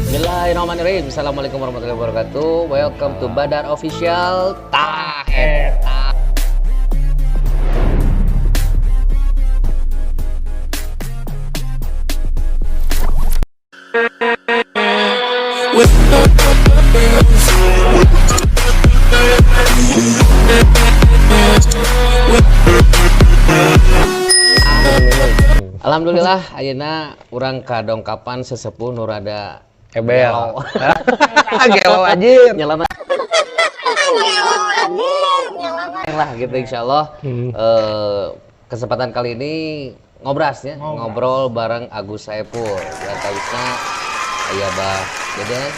Bismillahirrahmanirrahim. Assalamualaikum warahmatullahi wabarakatuh. Welcome to Badar Official. Tah eta. Alhamdulillah ayeuna urang kadongkapan sesepuh nu rada ebel. Gelo anjir. Nyelana lah gitu insyaallah. Kesempatan kali ini ngobras ya, ngobrol bareng Agus Saepul. Ya tawisna aya Bah Deden,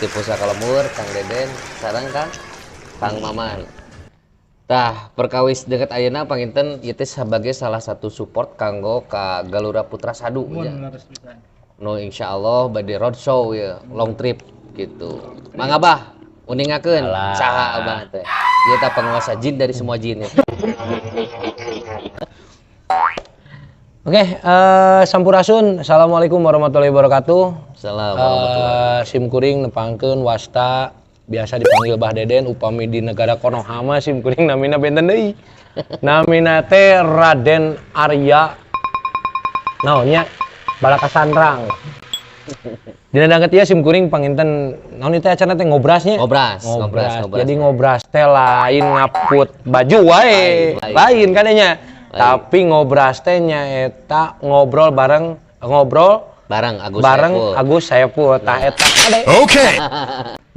di Pusaka Lemur, Kang Deden, sareng Kang Maman. Tah, perkawis deket ayeuna panginten ieu teh sebagai salah satu support kanggo ka Galura Putra Sadu ya. No insyaallah bade roadshow ya, long trip gitu. Mangga Bah, uningakeun saha Abah teh. Ieu tah penguasa jin dari semua jin ya. Oke, sampurasun. Assalamualaikum warahmatullahi wabarakatuh. Assalamualaikum. Sim kuring nepangkeun wasta biasa dipanggil Bah Deden, upami di negara Konoha mah sim kuring namina benten deui. Namina teh Raden Arya. Naonnya Balakasandrang. Dina dangket ieu sim kuring panginten naon ieu teh acarana teh ngobrasnya. Ngobras. Jadi ngobras teh lain ngaput baju wae. Lain kadenya. Tapi ngobras teh nyaeta ngobrol bareng Agus Saepul. Tah eta. Oke.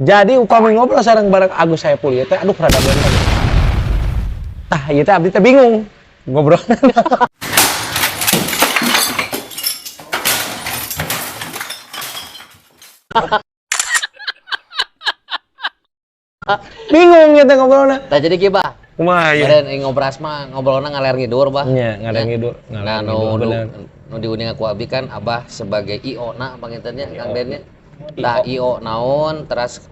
Jadi upami ngobrol sareng bareng Agus Saepul ieu teh aduh rada benteng. Tah ieu teh abdi teh bingung ngobrol. Bingung ieu teh ngobrolna. Tah jadi kieu Bah. Kumaha ieu? Kemarin ngobras mah ngobrolna ngaler ngidur Bah. Nya, ngaler ngidur. Nah, nu diuning aku abi kan Abah sebagai IO na pangintennya Kang Dennya. Tah IO naon teras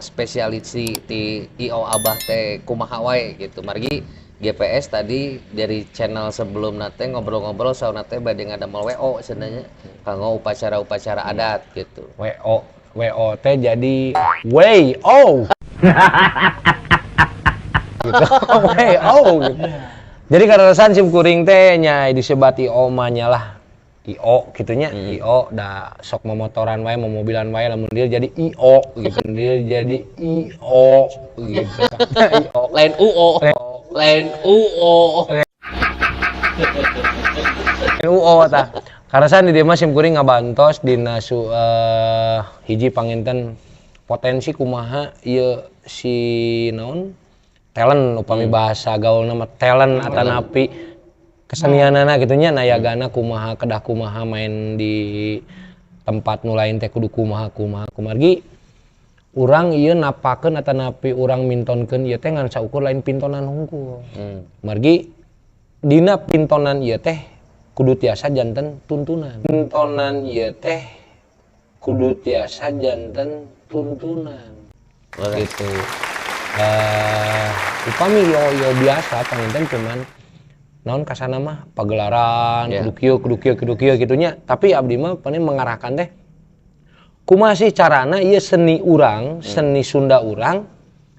spesialisi ti IO Abah teh kumaha wae gitu. Margi GPS tadi dari channel sebelum nate ngobrol-ngobrol sauna teh bade ngadamel WO sebenarnya kanggo upacara-upacara adat gitu. WO teh jadi WO. Gitu. gitu. Jadi karenasan sim kuring teh nya disebat IO mah nyalah IO gitunya. IO da sok memotoran wae mobilan wae lamun dia jadi IO gitu. Dia jadi IO gitu. IO Lain UO. Lain UO. UO tah. Karenasan di dieu mah sim kuring ngabantos dina hiji panginten potensi kumaha ieu si naon talent upami bahasa gaul nama talent atanapi kesenianana gitunya nayagana kumaha kedah kumaha main di tempat nu lain teh kudu kumaha kumargi urang ieu napakeun atanapi urang mintonkeun ieu teh ngan saukur lain pintonan hungkul. Margi dina pintonan ieu teh kudu tiasa janten tuntunan. Pintonan ieu teh kudu tiasa janten tuntunan. Gitu. Upami yo biasa panginten cuman naon kasana mah pagelaran kudu kieu gitunya, tapi abdi mah paling mengarahkan teh kumaha sih carana ieu seni urang, seni Sunda urang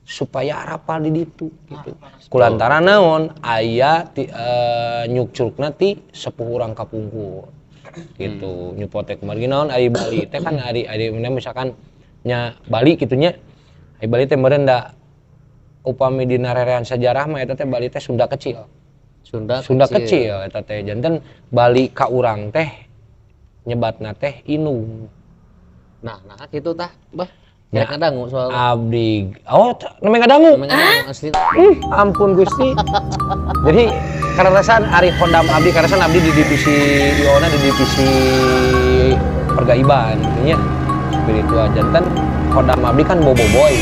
supaya rapal di ditu gitu. Kulantaran naon aya nyukcurukna ti sepuh urang kapungkur gitu. Nyupotek margi naon ari Bali teh kan ari misalkan nya Bali gitunya. Ari Bali teh meureun da upami dina rerean sejarah mah eta teh Bali teh Sunda kecil. Sunda kecil eta teh janten Bali ka urang teh nyebatna teh Inung. Nah kitu tah, Bah. Ya kadangu soal abdi. Oh, nemeng kadangu. Asli. Ampun Gusti. Jadi karenasan ari Hondam abdi karenasan abdi di divisi iona di divisi pergaiban nya spiritual janten Hondam abdi kan boboiboy.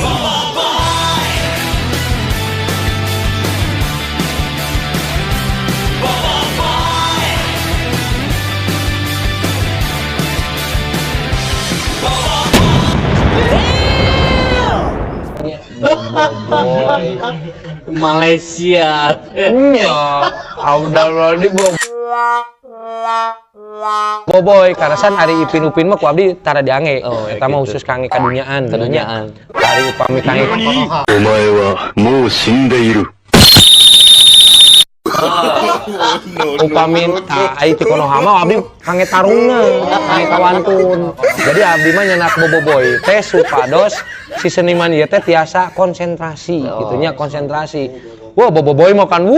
Malaysia. Udah di Boboy karasan ari Ipin Upin mah ku abdi tara diange. Eta mah gitu. khusus kangge kadunyaan. Kadunyaan. Ari upami kangge Konoha. お前はもう死んでいる。 Upami ai ti Konoha mah abdi kangge tarungna, kangge kawantun. Jadi abdi mah nyenak boboiboy teh supados si seniman ieu teh tiasa konsentrasi, gitunya konsentrasi. Wah boboiboy mah kan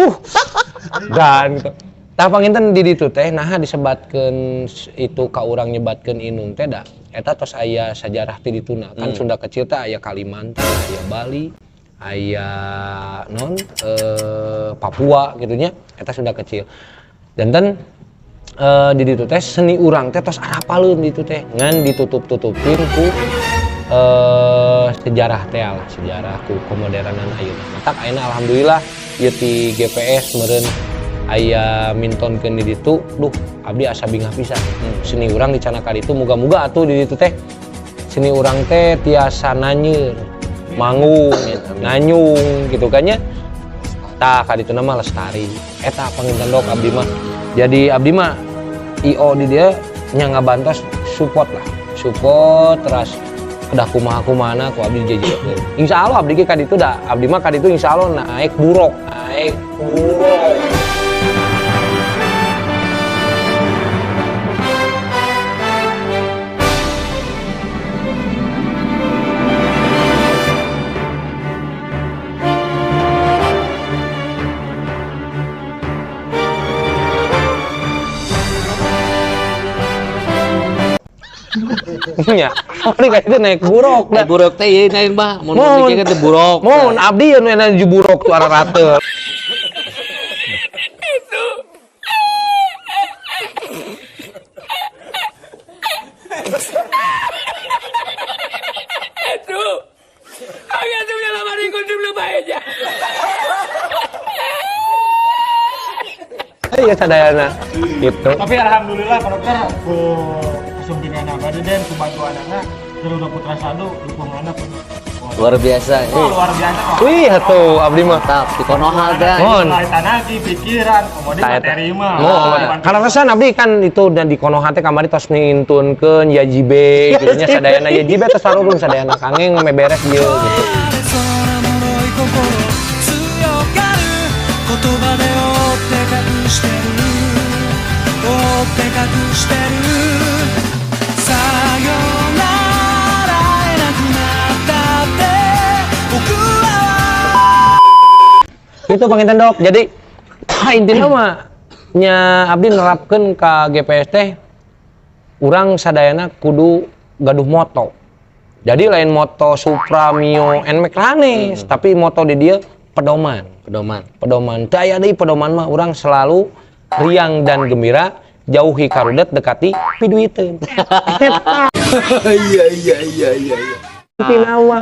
dan gitu. Tah panginten di ditu teh naha disebatkeun itu ka urang nyebatkeun Inung teh da eta tos aya sajarah ti dituna. Kan Sunda kecil teh aya Kalimantan, aya Bali, aya Papua gitunya eta Sunda kecil. Danten di ditu teh seni urang teh tos arapaleun ditu teh ngan ditutup-tutupin ku sejarah teh lah, sejarah ku kemoderanan ayeuna. Matak ayeuna alhamdulillah ieu ti GPS meureun aya mintonkeun di ditu, duh abdi asa bingah pisan. Seni urang di Canaka ditu muga-muga atuh di ditu teh seni urang teh tiasa nanyeur, manggung, nganyung gitu kan nya. Tah ka dituna mah lestari. Eta panginten dok abdi mah. Jadi abdi mah IO di dia nya ngabantos support lah. Support terus kedah kumaha-kumana ku abdi dijejikeun. Insyaallah abdi ge ka ditu da abdi mah ka ditu insyaallah naik buruk. Nya, abdi ka ditu naik buruk da. Buruk teh ieu nain mah, mun mikirkeun teh buruk. Mun abdi anu ena ju buruk tu ararateul. Iya sadayana gitu. Tapi alhamdulillah Pak Dokter ku kesempatan abadi dan ku bantuan anak Garuda Putra Sadu dukunganna pun Luar biasa. luar biasa Pak. Wih atuh abdi mah. Mantap di Konoha teh. Mohon. Tanah di pikiran, kemudian materi mah. Karena kesan abdi kan itu dan di Konoha teh kamari tos nintunkeun yajibe gitu nya sadayana yajibe tos sarurung sadayana kangeng meberes ieu gitu. 言葉で追って隠してる追って隠してるさよなら会えなくなったって僕は Itu panginten dok. Jadi intinya mah nya abdi nerapkeun ka GPS teh urang sadayana kudu gaduh moto. Jadi lain moto Supra, Mio, NMAX lanes, tapi moto di dia pedoman. Pedoman. Daya deui pedoman mah urang selalu riang dan gembira, jauhi karudet, dekati piduiteun. Iya. Pinawa.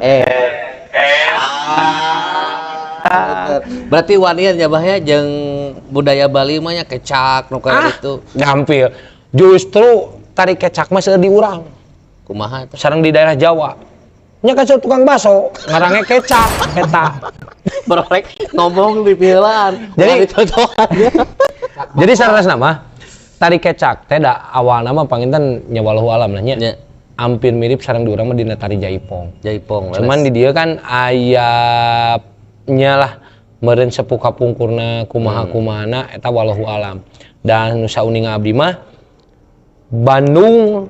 Berarti wanian ya bah ya jeung budaya Bali mah nya kecak nu kaya itu. Gampil. Justru tarik kecak mah seueur di urang. Kumaha eta? Sareng di daerah Jawa. Nya kan tukang baso, ngarange kecak eta. Berorek ngomong di pieulan. Jadi contohannya. Jadi saresna mah tarik kecak teh da awalna mah panginten nya wallahu alam lah nya. Hampir mirip sareng di urang mah dina tari jaipong. Cuman di dieu kan aya nya lah meureun sepuh kapungkurna kumaha-kumahana eta wallahu alam. Dan nu sauninga abdi mah Bandung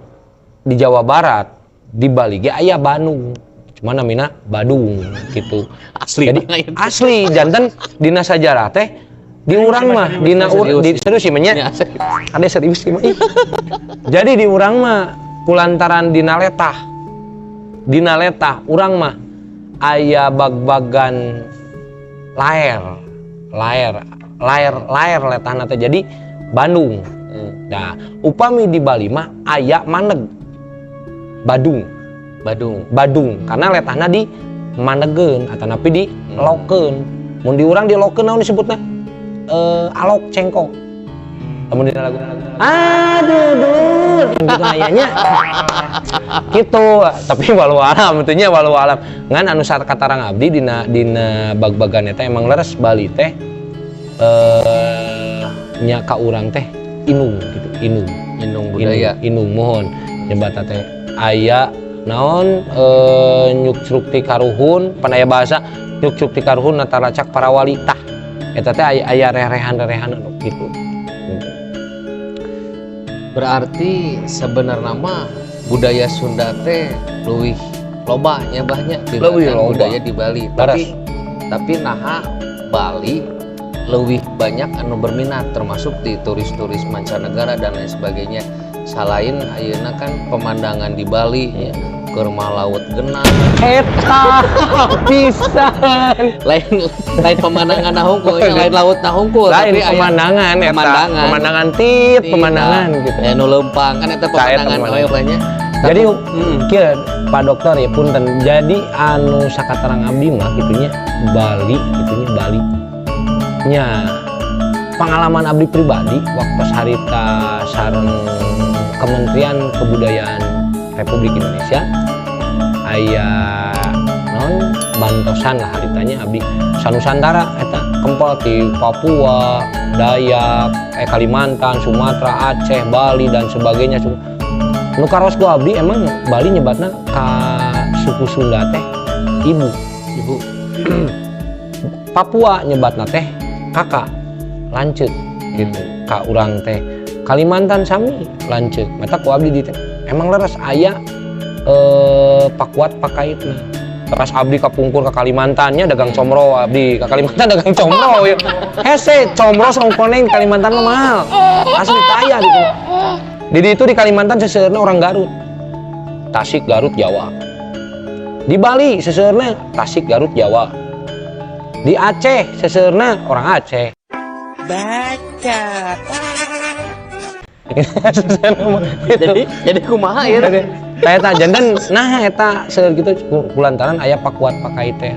di Jawa Barat, di Bali ge aya Bandung. Cuman namina Badung gitu. Asli. Jadi asli janten dina sajarah teh di urang mah dina di serius sih nya. Ada serius sih mah. Jadi di urang mah kulantaran dina letah urang mah aya bag-bagan laer letahna teh jadi Bandung. Nah, upami di Bali mah aya maneg Badung karena letahna di manegeun atanapi di lokeun. Mun di urang di lokeun naon disebutna? Alok cengkok. Lamun dina lagu aduh gitu ayanya. Gitu, tapi walau alam tentunya walau alam. Ngan anu katarang abdi dina bag-bagan eta emang leres Bali teh nya ka urang teh inung gitu, Indung budaya. inung mohon nyebatan teh aya naon nyuksruk ti karuhun pan aya bahasa nyuksruk ti karuhun nataracak para wali tah eta teh aya rerehan-rerehan anu kitu. Berarti sebenarnya mah budaya Sunda teh leuwih loba nya bahnya Leuwih loba. budaya di Bali. Laras. Tapi naha Bali leuwih banyak anu berminat termasuk di turis-turis mancanegara dan lain sebagainya. Salain ayeuna kan pemandangan di Bali ya, ke rumah laut genang. Eta pisan. Lain pemandangan hungkul, lain laut hungkul, Lain tapi aya pemandangan eta, pemandangan pemandangan gitu. Ya nu leumpang kan eta pemandangan we banyak. Jadi kieu Pak Dokter ya punten. Jadi anu sakatarang abdi mah gitunya Bali gitunya Bali. Nya pengalaman abdi pribadi waktu harita sareng Kementerian Kebudayaan Republik Indonesia aya non bantosan lah haritanya abdi sanusantara eta kempel ti Papua, Dayak, Kalimantan, Sumatera, Aceh, Bali dan sebagainya. Nu karos ku abdi emang Bali nyebatna ka suku Sunda teh ibu. Papua nyebatna teh kakak lanceuk gitu ka urang teh. Kalimantan sami lanceuk. Mata ku abdi di teh emang leres aya pakuat pakaitna. Pas abdi kapungkur ke Kalimantannya dagang comro abdi ke Kalimantan dagang comro ya. Hese comro songkoneng Kalimantan mah mahal. Asli kaya gitu. Di itu di Kalimantan seseueurna orang Garut. Tasik, Garut, Jawa. Di Bali seseueurna Tasik, Garut, Jawa. Di Aceh seseueurna orang Aceh. Baca. Jadi kumaha ya? Eta jantan nah eta seueur kitu kulantaran aya pakuat pakai teh.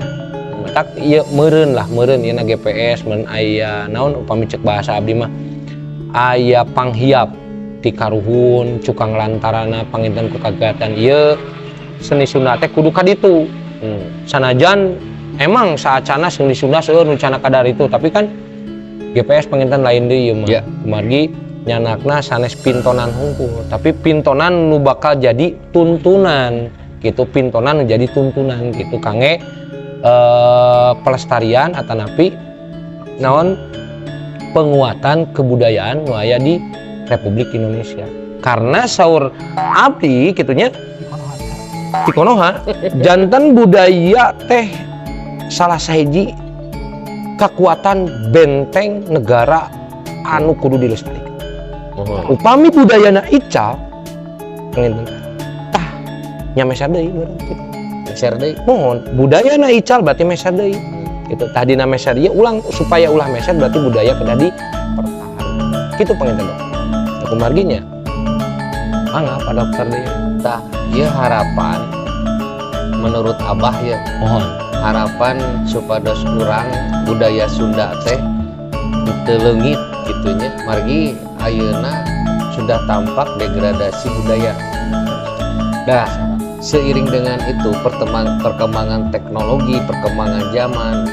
Tak ieu meureun ieu na GPS mun aya naon upami cek bahasa abdi mah aya panghiap ti karuhun cukang lantarana panginten kekagiatan ieu seni Sunda teh kudu ka ditu. Sanajan emang saacana seni Sunda seueur nu cana kadar itu tapi kan GPS panginten lain deui ieu mah. Ya. Kumargi nyanakna sanes pintonan hungkul tapi pintonan nu bakal jadi tuntunan gitu pintonan nu jadi tuntunan gitu kange pelestarian atanapi naon penguatan kebudayaan nu aya di Republik Indonesia karena saur abdi gitunya di Konoha jantan budaya teh salah sahiji kekuatan benteng negara anu kudu dilestarikan. Upami budayana Ical tah nya meser deui urang kitu. Meser deui. Mohon budayana Ical berarti meser deui. Kitu tah dina meser ieu ulang supaya ulah meser berarti budaya kudu dipertahankan. Kitu panginten dokter. Aku marginya. Mangga Pak Dokter deui. Tah ieu harapan menurut Abah ya. Mohon Harapan supados urang budaya Sunda teh teu leungit gitunya. Margi ayeuna sudah tampak degradasi budaya. Nah, seiring dengan itu perkembangan teknologi, perkembangan zaman,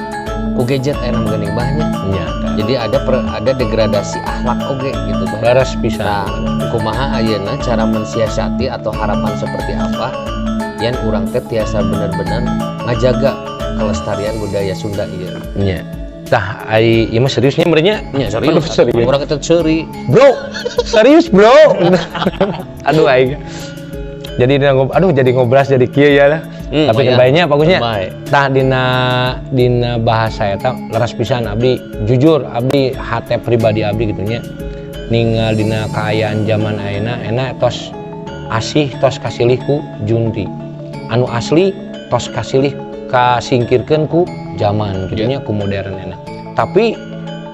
ku gadget aya geuning bahnya. nya. Jadi ada degradasi akhlak oge gitu bah. Laras pisan. Nah, kumaha ayeuna cara mensiasati atau harapan seperti apa yang urang teh tiasa bener-bener ngajaga kelestarian budaya Sunda ieu. Nya. Tah ai ieu mah seriusnya merenya. Nya serius. Serius. Urang teh seuri. Bro, serius bro. Aduh aing. Jadi jadi ngobras jadi kieu ya lah. Tapi kebayanya bagusnya. Tah dina bahasa eta leres pisan abdi jujur abdi hate pribadi abdi gitunya. Ninggal dina kaayaan zaman ayeuna enak tos asih tos kasilih ku junti. Anu asli tos kasilih kasingkirkeun ku zaman gitunya ku modern enak. Tapi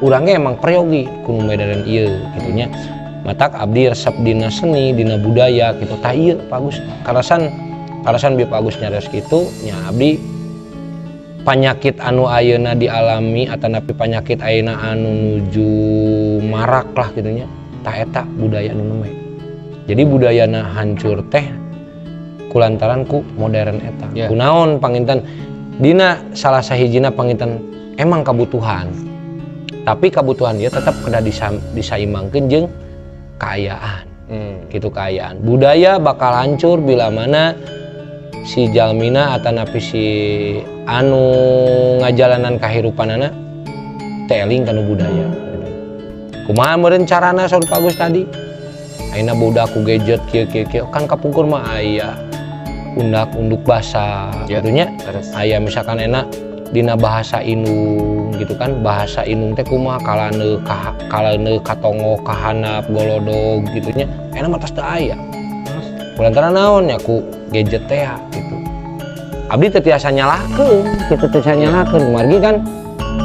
urangnya emang peryogi ku modern ieu gitunya. Matak abdi resep dina seni, dina budaya gitu. Tah ieu bagus. Karasan bi bagus nyares kitu nya abdi panyakit anu ayeuna dialami atanapi panyakit ayeuna anu nuju marak lah gitunya. Tah eta budaya anu nemeh. Jadi budayana hancur teh kulantaran ku modern eta. Kunaon panginten dina salah sahijina panginten emang kebutuhan. Tapi kebutuhan dia tetap kena disaimbangkeun jeung keayaan. Gitu keayaan. Budaya bakal hancur bila mana si jalmina atanapi si anu ngajalanan kahirupanana teling kanu budaya. Kumaha meureun carana saur Pak Agus tadi? Ayeuna budak ku gadget kieu kan kapungkur mah aya undak-unduk basa gitunya. Aya misalkan enak dina bahasa Inung gitu kan, bahasa Inung teh kumaha kalane katongo kahanap golodog gitunya. Enak mah tos teu aya. Kulantaran naon ya ku gadget teh gitu. Abdi teu tiasa nyalakeun, kitu teu tiasa nyalakeun. Margi kan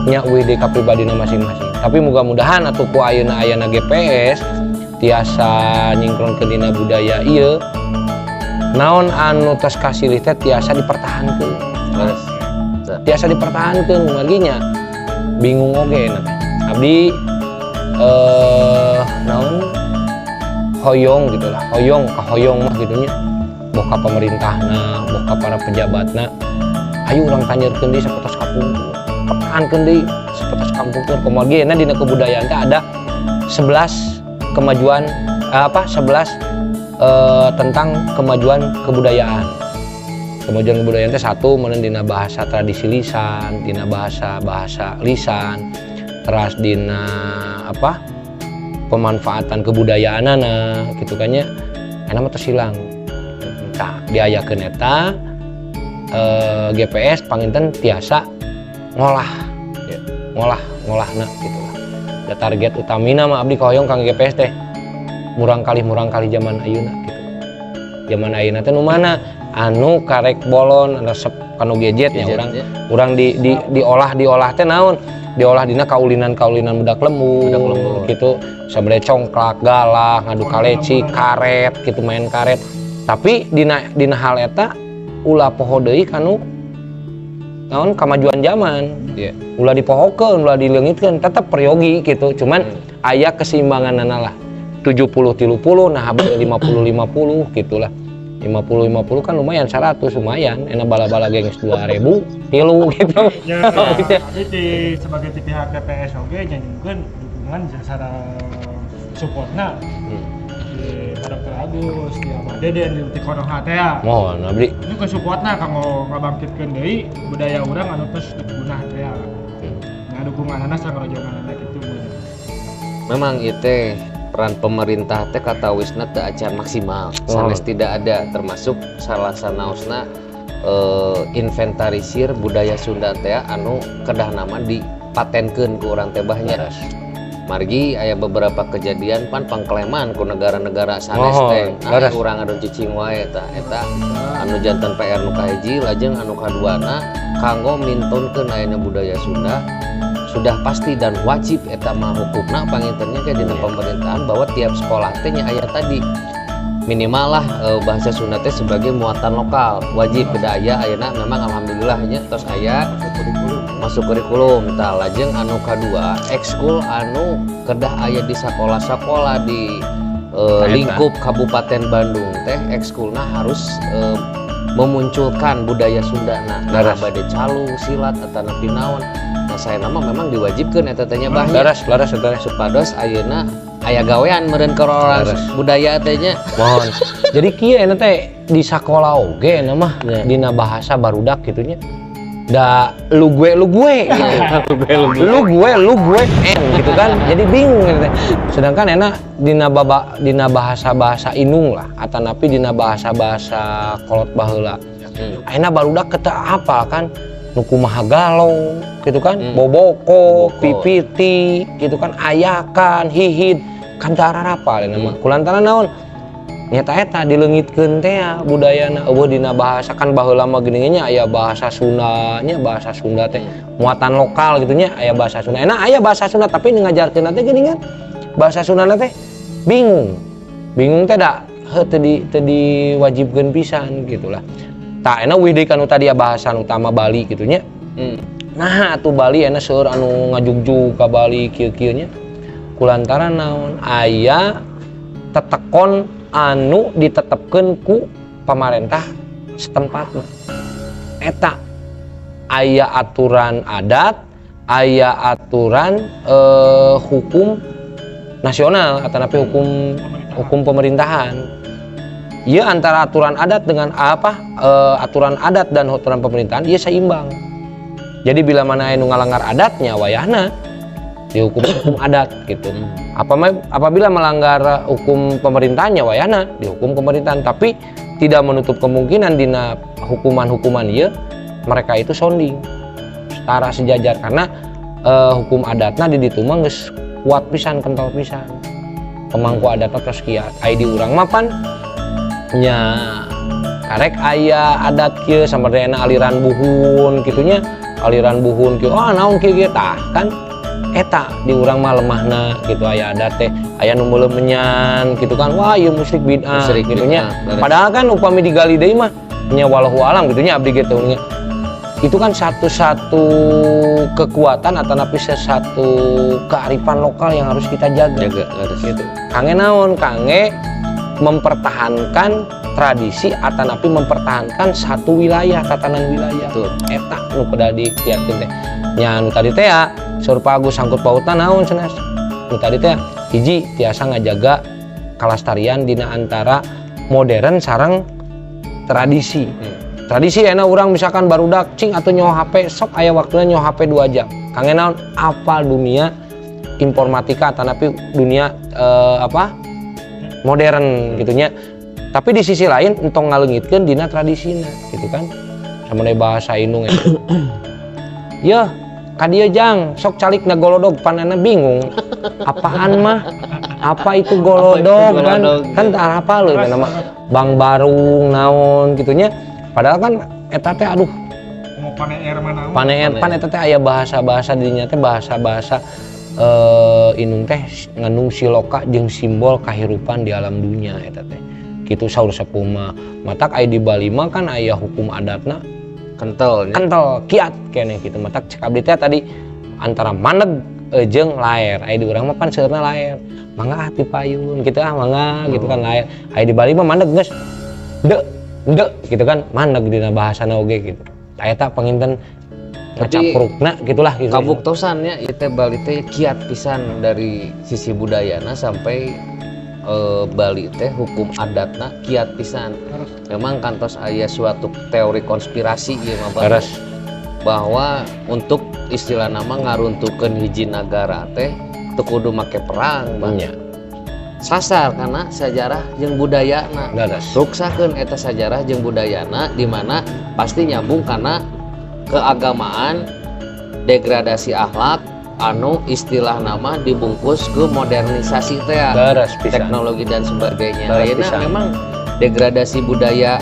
nya WD ka pribadina masing-masing. Tapi mudah-mudahan atuh ku ayeuna GPS tiasa nyingkronkeun dina budaya ieu. Naon anu tos kasilih teh tiasa dipertahankeun. Tiasa dipertahankeun marginya. Bingung oge na teh. Abdi naon hoyong gitulah. Hoyong mah gitunya. Boka pemerintahna, boka para pejabatna. Ayo urang tanyeurkeun deui sapotos kapungkur. Pertahankeun deui sapotos kapungkur. Kemudian dina kebudayaan teh ada 11 kemajuan 11 tentang kemajuan kebudayaan. Kemajuan kebudayaan teh satu meureun dina bahasa tradisi lisan, dina bahasa lisan, teras dina pemanfaatan kebudayaanana gitu kan nya. Eta mah teu silang. Tah diayakeun eta GPS panginten tiasa ngolahna gitu lah. Da target utamina mah abdi kahoyong kang GPS teh murang kali zaman ayeuna gitu. Zaman ayeuna teh nu mana anu karek bolon resep kanu gadget nya urang diolah teh naon? Diolah dina kaulinan budak lembut gitu. Sabade congklak, galak, ngadu kaleci, karet gitu main karet. Tapi dina hal eta ulah poho deui kanu naon kamajuan zaman. Ulah dipohokeun, ulah dileungitkeun, tetep peryogi gitu. Cuman aya keseimbanganana lah. 70-30 nah 50-50 gitulah. 50-50 kan lumayan 100 lumayan. Enak bala-bala gengs 2000 tilu gitu. Ya, tapi sebagai pihak TPS oge nyanyikan dukungan secara supportna. Pada Pak Agus, di Abah Deden, di Konoha teh ya. Mohon abdi. Itu ke supportna kanggo ngabangkitkeun deui budaya urang anu tos dipunah teh ya. Nah dukunganna sangrojonganna kitu. Memang itu peran pemerintah teh kata wisna teu acan maksimal. Sanes tidak ada termasuk salah sanaosna inventarisir budaya Sunda teh anu kedah nama dipatenkeun ku urang teh bahnya. Margi aya beberapa kejadian pangkleman ku negara-negara sanes teh. Urang anu cicing wae eta anu janten PR nu kahiji lajeng anu kaduana kanggo mintunkeun ayeuna budaya Sunda sudah pasti dan wajib eta mah hukumna pangintennya ke dina pemerintahan bahwa tiap sekolah teh nya aya tadi minimal lah bahasa Sunda teh sebagai muatan lokal wajib beda aya ayeuna memang alhamdulillah nya tos aya masuk kurikulum tah lajeng anu kadua ekskul anu kedah aya di sekolah-sekolah di lingkup Kabupaten Bandung teh ekskulna harus memunculkan budaya Sunda nah bade calung silat atanapi naon. Nah saya nama memang diwajibkan eta teh nya bahnya laras supados ayeuna aya gawean meureun ka orang budaya teh nya mohon. Jadi kieu eta teh di sakola oge eta mah dina bahasa barudak kitu nya da lu gue gitu. lu gue gitu kan jadi bingung gitu. Sedangkan enak dina bahasa Inung lah atanapi dina bahasa kolot baheula ayeuna barudak ketak hafal kan nu kumaha galau gitu kan boboko pipiti gitu kan ayakan hihid kan teu ararapal eta mah kulantaran naon nyata eta dileungitkeun teh budayana eueuh dina bahasa kan baheula mah geuning nya aya bahasa Sunda nya bahasa Sunda teh muatan lokal gitu nya aya bahasa Sunda enak aya bahasa Sunda tapi ngajarkeun teh geuningan bahasa Sunda teh bingung teh da teu diwajibkeun pisan gitulah tah enak wih deui kanu tadi bahasa utama Bali gitu nya nah atuh Bali enak seueur anu ngajugjug ka Bali kieu-kieu nya kulantaran naon aya tetekon anu ditetepkeun ku pamarentah setempat eta aya aturan adat aya aturan hukum nasional atau napi hukum pemerintahan. Iya antara aturan adat dengan aturan adat dan aturan pemerintahan iya seimbang. Jadi bila mana anu ngalanggar adatnya wayahna dihukum hukum adat gitu. Apabila melanggar hukum pemerintahannya wayahna dihukum pemerintahan, tapi tidak menutup kemungkinan dina hukuman-hukuman ieu mereka itu sounding setara sejajar karena hukum adatna di ditu mah geus kuat pisan, kental pisan. Pemangku adatna tos kieu ai di urang mah pan nya karek aya adat kieu samardana aliran buhun kitunya, aliran buhun kieu naon kieu tah kan eta di urang mah lemahna gitu aya adat teh aya nu meuleuh menyan gitu kan wah ieu musyrik bid'ah gitu nya. Padahal kan upami digali deui mah nya wallahu alam gitu nya abdi ge teh itu kan satu kekuatan atau napi satu kearifan lokal yang harus kita jaga harus gitu. Kange naon kange mempertahankan tradisi atau napi mempertahankan satu wilayah, tatanan wilayah tuh eta nu kudu dikieukeun teh nya nu tadi teh ya Surpa Agus sangkut pautna naon cenah nu tadi teh hiji tiasa ngajaga kalastarian dina antara modern sareng tradisi. Tradisi enak orang misalkan barudak cing atau nyawa HP sok aya waktunya nyawa HP 2 jam. Kangen naon apal dunia informatika atau napi dunia modern gitunya. Tapi di sisi lain entong ngaleungitkeun dina tradisina gitu kan. Sama bahasa Indung ya ka dieu jang sok calik na golodog panana bingung. Apaan mah? Apa itu golodog kan tah hafal leuh nama Bang Barung naon gitunya. Padahal kan eta teh aduh paneer pan eta teh aya bahasa-bahasa dinya teh bahasa-bahasa Indung teh ngandung siloka jeung simbol kahirupan di alam dunia eta teh. Kitu saur sepuh mah. Matak aya di Bali mah kan aya hukum adatna kental kiat keneh kitu. Matak cek abdi teh tadi antara maneg jeung laer. Aya di urang mah pan seueurna laer. Mangga ati payun kitu mangga gitu kan laer. Aya di Bali mah maneg geus ndek gitu kan maneg dina bahasana oge gitu. Eta panginten ngacaprukna gitulah gitu. Kabuktosannya ieu teh Bali teh kiat pisan dari sisi budayana sampai Bali teh hukum adatna kiat pisan. Memang kantos aya suatu teori konspirasi ieu mah bahwa untuk istilah nama ngaruntukeun hiji nagara teh teu kudu make perang banyak. Sasar karena sejarah jeung budayana. Ruksakeun eta sejarah jeung budayana di mana pasti nyambung karena keagamaan, degradasi akhlak anu istilah nama dibungkus ke modernisasi teh teknologi dan sebagainya. Ayeuna memang degradasi budaya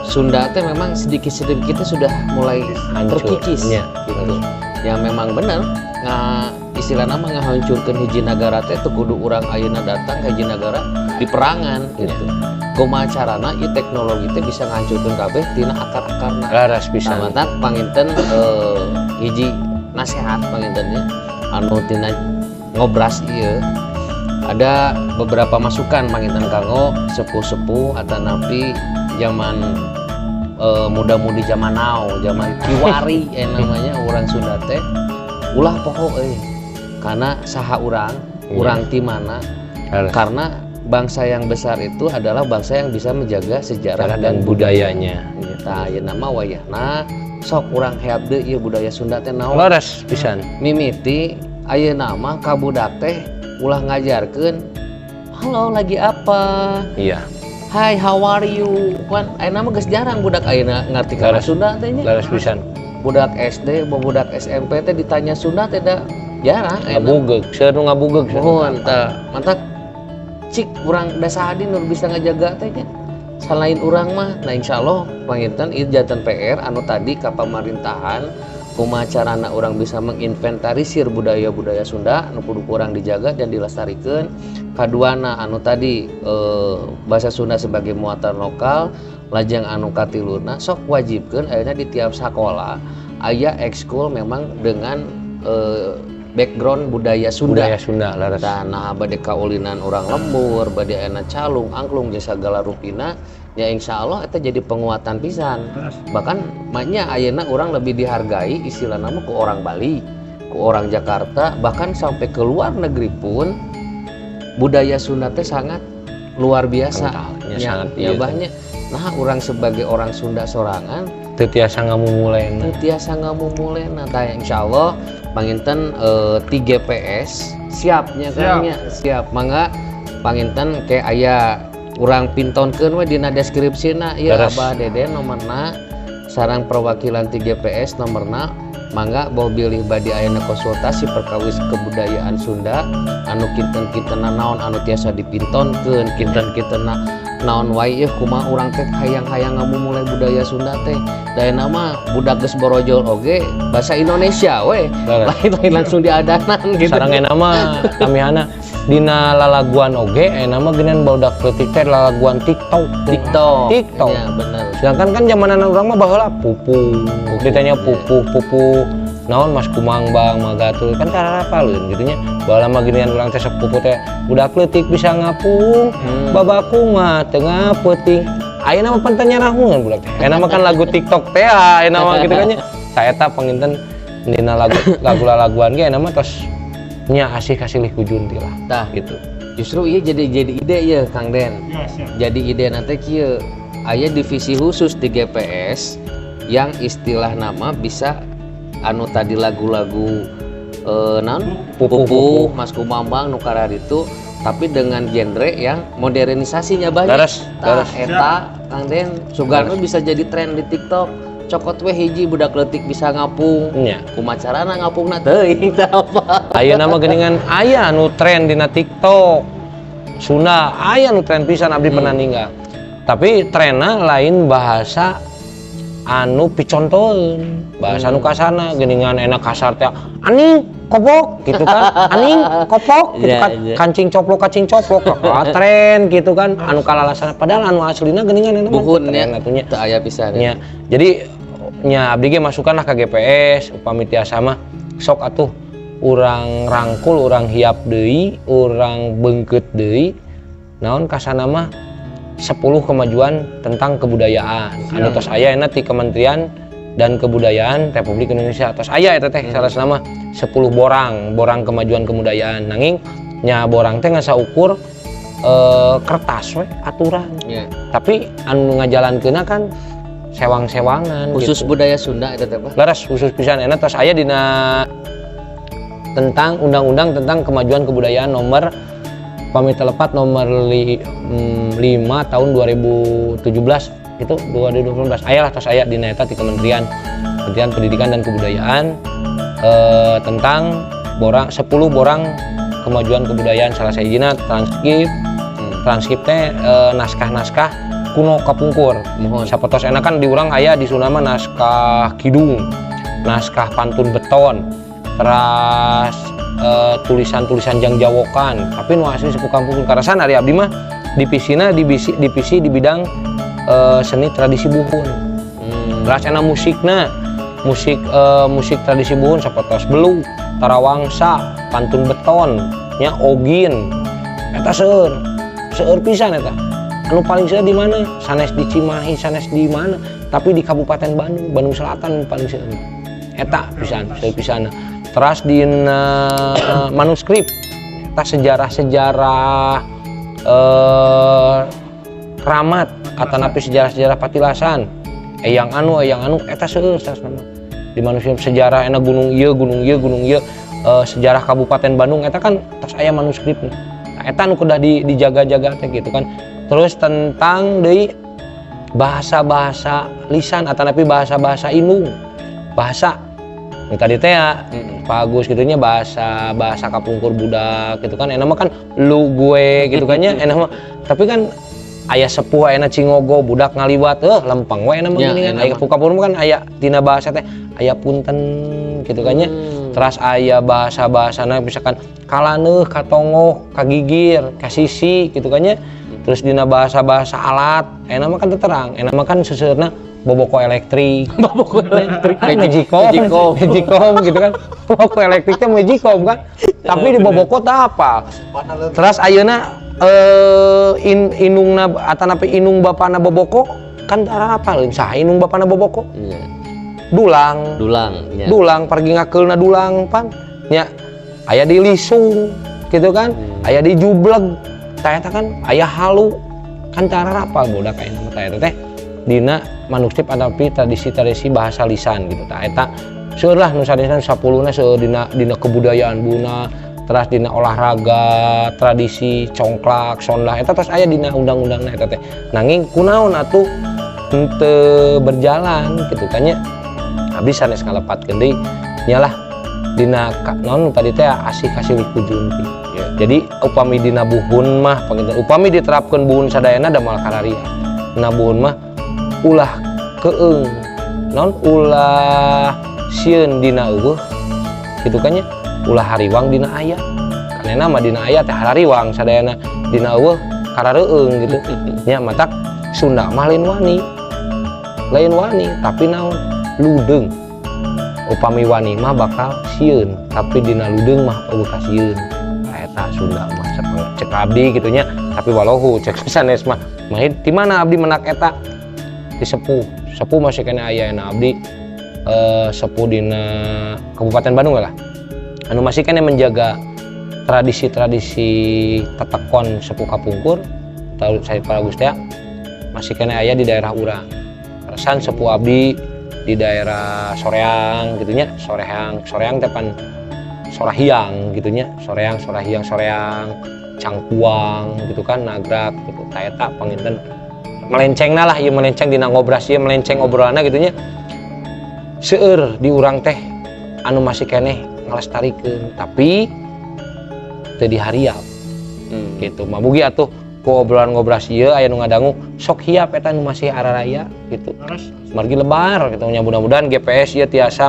Sunda teh memang sedikit-sedikit sudah mulai terkikis gitu. Ya memang benar istilah nama ngahancurkeun hiji nagara teh teu kudu urang ayeuna datang ka hiji nagara di perangan gitu. Kumaha carana ieu teknologi teh bisa ngahancurkeun kabeh tina akar-akarna. Laras pisan. Mantan panginten hiji nasihat pangintennya anu tina ngobras ieu ada beberapa masukan panginten kanggo sepuh-sepuh atau napi zaman muda-mudi zaman now, zaman kiwari namanya urang Sunda teh ulah poho karena saha urang ti mana karena bangsa yang besar itu adalah bangsa yang bisa menjaga sejarah dan budayanya. Tah ieu nama wayahna sok urang hayap deui ieu budaya Sunda teh naon. Laras pisan. Mimiti ayeuna mah ka budak teh ulah ngajarkeun halo lagi apa? Iya. Hai how are you? Kan ayeuna mah geus jarang budak ayeuna ngarti kana Sunda teh nya. Laras pisan. Budak SD, budak SMP teh ditanya Sunda teh da jarang ngabugeg, seueur nu ngabugeg. Mohon tah. Mantap cik urang da sahadi nu bisa ngajaga teh nya. Selain urang mah, nah insyaallah panginten ieu janten PR anu tadi ka pamerintahan kumaha carana urang bisa menginventarisir budaya-budaya Sunda anu kudu urang dijaga dan dilestarikeun. Kaduana anu tadi bahasa Sunda sebagai muatan lokal, lajang anu katiluna sok wajibkeun ayeuna di tiap sakola aya ekskul memang dengan background budaya Sunda. Budaya Sunda laras. Nah bade kaulinan urang lembur, bade aya calung, angklung jeung sagala rupina ya insyaallah eta jadi penguatan pisan. Bahkan maknya ayeuna urang lebih dihargai istilah nama ku orang Bali, ku orang Jakarta, bahkan sampai ke luar negeri pun budaya Sunda teh sangat luar biasa. Kentalnya Ya, sangat, ya iya, banyak. Nah, orang sebagai orang Sunda sorangan teu tiasa ngamumulena. tiasa ngamumulena tah insyaallah panginten 3PS siapnya Siap. kan siap mangga panginten kayak aya urang pintonkeun we dina deskripsina ieu Beres. Abah Deden nomerna sareng perwakilan 3PS nomerna mangga bawa bilih badi ayana konsultasi perkawis kebudayaan Sunda anu kinten-kintena naon anu tiasa dipintonkeun kinten-kintena naon wae ieu kumaha urang teh hayang-hayang ngamumulai budaya Sunda teh daena mah budak geus borojol oge bahasa Indonesia we Beres. lain langsung diadanan gitu Sareng nama tamihana dina lalaguan oge nama geunan barudak leutik teh lalaguan TikTok. TikTok TikTok. ya bener Sedangkan kan zamanan urang mah baheula pupu. Ditanya pupu naon Mas Kumang Bang Magatul kan tarapaleun gitu nya. Baheula mah geunan urang teh sok pupu teh budak leutik bisa ngapung. Babakung mah teu ngapeuting. Ayeuna mah pan nyarahungan budak teh. Ayeuna mah kan lagu TikTok teh ayeuna mah gitu kan nya. Saya tah panginten dina lagu laguan ge ayeuna mah tos nya asih kasilih ku junti lah. tah Gitu. justru iya jadi ide ya Kang Den Ya, siap. jadi ide nanti kieu aya divisi khusus di GPS yang istilah nama bisa anu tadi lagu-lagu naon pupu Mas Kumambang nu karar itu tapi dengan genre yang modernisasinya banyak. Beres, Tah beres. eta Kang Den sugarna bisa jadi tren di TikTok. Cokot we hiji budak leutik bisa ngapung. Nya. Kumaha carana ngapungna teuing tah apa. Ayeuna mah geuningan aya nu tren dina TikTok. Sunda aya nu tren pisan abdi pernah ninggal. Tapi trenna lain bahasa anu picontoeun. Bahasa nu kasarna geuningan enak kasar teh aning kopok gitu kan. Aning kopok gitu Iya, kan. iya. Kancing coplok. Tren gitu kan. Anu kalalasan padahal anu aslina geuningan eta mah Buhun tren ya. atunya. Teu aya pisan. Nya. Jadi nya abdi ge masukkanlah ke GPS upami tiasa mah sok atuh urang rangkul urang hiap deui urang beungkeut deui naon kasana mah 10 kemajuan tentang kebudayaan anu tos aya euna ti Kementerian dan Kebudayaan Republik Indonesia tos aya eta teh salasna mah 10 borang kemajuan kebudayaan nanging nya borang teh ngasa ukur kertas we aturan Ya. tapi anu ngajalankeunna kan sewang-sewangan Khusus gitu. budaya Sunda eta teh Pak. Laras khusus pisan enak tos aya dina tentang undang-undang tentang kemajuan kebudayaan nomor pami telepat nomor 5 tahun 2017 itu 2018 aya lah tos aya dina eta di Kementerian Pendidikan dan Kebudayaan tentang 10 borang kemajuan kebudayaan salah sajina transkrip teh naskah-naskah kuno kapungkur. Mohon. Sapotos enak kan diurang aya di Sunama naskah kidung, naskah pantun beton, teras tulisan-tulisan jangjawokan. Tapi nu asli suku kampung karasan ari abdi mah divisina divisi di bidang seni tradisi buhun. Teras enak musikna, musik tradisi buhun sapotos beluk, tarawangsa, pantun beton, nya ogin. Eta seueur pisan eta. Anu paling seueur di mana? Sanes di Cimahi, sanes di mana? Tapi di Kabupaten Bandung Selatan paling seueur. Eta pisan, seueur pisan. Teras di manuskrip eta sejarah-sejarah keramat atanapi sejarah-sejarah patilasan. Eyang anu eta seueur sanesna. Di manuskrip sejarah enak gunung ieu, sejarah Kabupaten Bandung eta kan tos aya manuskripna. Nah, eta anu kudu dijaga-jaga teh gitu kan. Terus tentang deui bahasa-bahasa lisan atanapi bahasa-bahasa inung. Bahasa nu tadi teh ya Pak Agus gitu nya bahasa kapungkur budak gitu kan. Enak mah kan lu gue gitu kan nya enak mah. Tapi kan aya sepuh aya cingogo budak ngaliwat lempeng we enak mah Ya, gini kan. enak Aya mah. kapungkur kan aya dina bahasa teh aya punten gitu kan nya. Terus aya bahasa-bahasana misalkan kalaneuh, katongoh, kagigir, kasisi gitu kan nya. Terus dina bahasa-bahasa alat, enak mah kan teu terang, enak mah kan seuseurna boboko elektrik. Boboko elektrik kan magicom gitu kan. Boboko elektrik teh magicom kan. Tapi di boboko teh apa? Terus ayeuna inungna atanapi inung bapana boboko kan tara apa leuwih saha inung bapana boboko? Iya. Dulang. Dulang ya. Dulang pergi ngakeulna dulang pan. Nya aya di lisung. gitu kan. Aya di jubleg tah eta kan aya halu kan cara rapal budak kayak nama tah teh dina manuskrip atapi tradisi-tradisi bahasa lisan gitu tah eta seueur lah nu sanesna 10na seueur dina kebudayaan buna terus dina olahraga tradisi congklak sondah eta tos aya dina undang-undangna eta teh nanging kunaon atuh henteu berjalan gitu kan nya abdi sanes ngalepatkeun deui nyalah dina naon tadi teh asih kasih kujunti. Jadi upami dina buhun mah panginten upami diterapkeun buhun sadayana da moal kararia. Dina buhun mah ulah keung naon ulah sieun dina eueuh kitu kan nya ulah hariwang dina aya. Kanena mah dina aya teh hariwang sadayana dina eueuh karareueung gitu. Nya matak Sunda mah lain wani tapi naon ludeung. Upami wani mah bakal sieun tapi dina ludeung mah eueuh ka sieun. Eta Sunda mah cek abdi gitunya tapi walau cek sanes mah di mana abdi menak eta di sepuh masih kena ayana abdi sepuh dina Kabupaten Bandung lah anu masih kena menjaga tradisi-tradisi tetekon sepuh kapungkur tahu saya para gustia masih kena aya di daerah urang resan sepuh abdi di daerah Soreang gitunya Soreang tepan Sorahiang gitunya Soreang Cangkuang gitu kan Nagrak gitu taeta panginten melencengna lah ieu melenceng dina ngobras ieu melenceng obrolanna gitunya seueur di urang teh anu masih keneh ngalestarikeun tapi teu dihariap gitu mabugi atuh ku obrolan ngobras ieu aya nu ngadangu sok hiap eta nu masih araraya gitu margi lebar gitu nya mudah-mudahan GPS ieu tiasa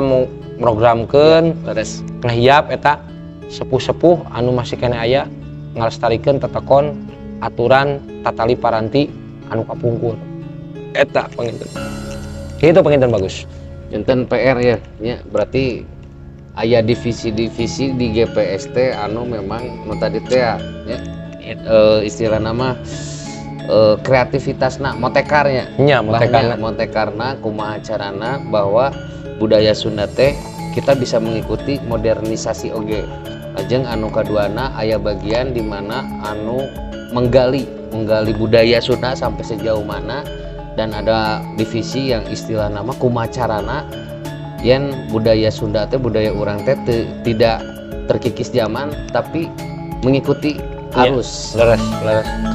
programkeun beres ngahiap eta sepuh-sepuh anu masih kena aya ngalestarikeun tetekon aturan tatali paranti anu kapungkur eta panginten kitu panginten bagus enten PR ya berarti aya divisi-divisi di GPS teh anu memang nu tadi teh ya istilah nama kreativitasna motekarnya nya motekarna kumaha carana bahwa budaya Sunda teh kita bisa mengikuti modernisasi oge lajeng anu kaduana aya bagian di mana anu menggali budaya Sunda sampai sejauh mana dan ada divisi yang istilah nama kumaha carana yen budaya Sunda teh budaya urang teh tidak terkikis zaman tapi mengikuti arus leres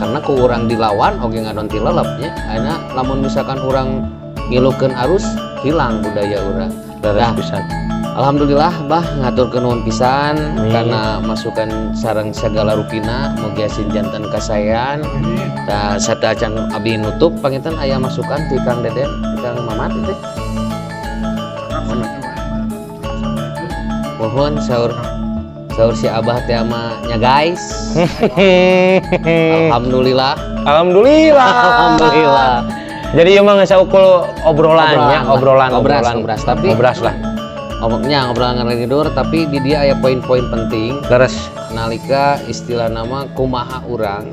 karena ku urang dilawan oge ngadon ti lelep nya ayeuna lamun misalkan urang ngilukeun arus hilang budaya urang leres pisan alhamdulillah bah ngaturkeun nuhun pisan karena masukan sareng segala rupina mugi asin janten kasayan da sata acan abdi nutup panginten aya masukan ti Kang Deden ti Kang Mamat teh mohon saur si Abah teh ama nya guys alhamdulillah jadi emang saukul obrolan tapi ngobras lah ngobrolan ngaridur tapi di dia aya poin-poin penting leres nalika istilah nama kumaha urang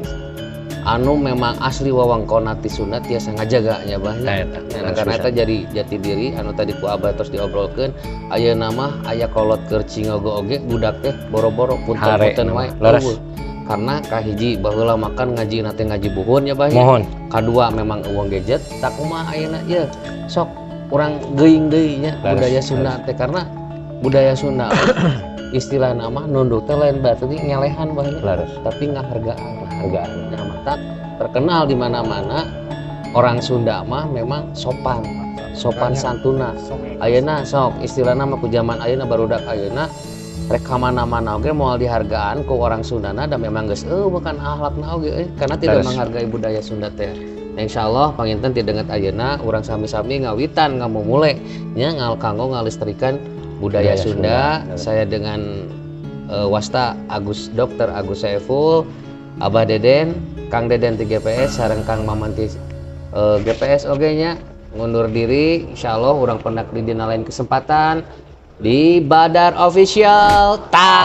anu memang asli wewengkonna ti Sunda tiasa ngajaga nya bahnya karena eta jadi jati diri anu tadi ku Abah terus diobrolkeun aya nama aya kolot keur cingogo oge budak teh boro-boro punten wae karena kahiji baheula makan ngaji nate ngaji buhun ya bah mohon kadua memang eueuh gadget tak kumaha ayeuna ieu sok urang geuing deui nya budaya Sunda teh karena budaya Sunda istilah nama nunduk teh lain berarti ngelehan bahnya tapi ngahargaan nya mata terkenal di mana-mana orang Sunda mah memang sopan santuna ayeuna sok istilah nama ku zaman ayeuna barudak ayeuna rek ka mana-mana oge moal dihargaan ku orang Sundana da memang geus bukan akhlakna oge karena tidak menghargai budaya Sunda teh. Insyaallah panginten ti deungeut ayeuna urang sami-sami ngawitan ngamumule nya kanggo ngalestarikan budaya Sunda. Saya dengan wasta Dr. Agus Saiful, Abah Deden, Kang Deden ti GPS sareng Kang Maman ti GPS oge nya ngundur diri. Insyaallah urang pendak di dina lain kesempatan di Badar Official eta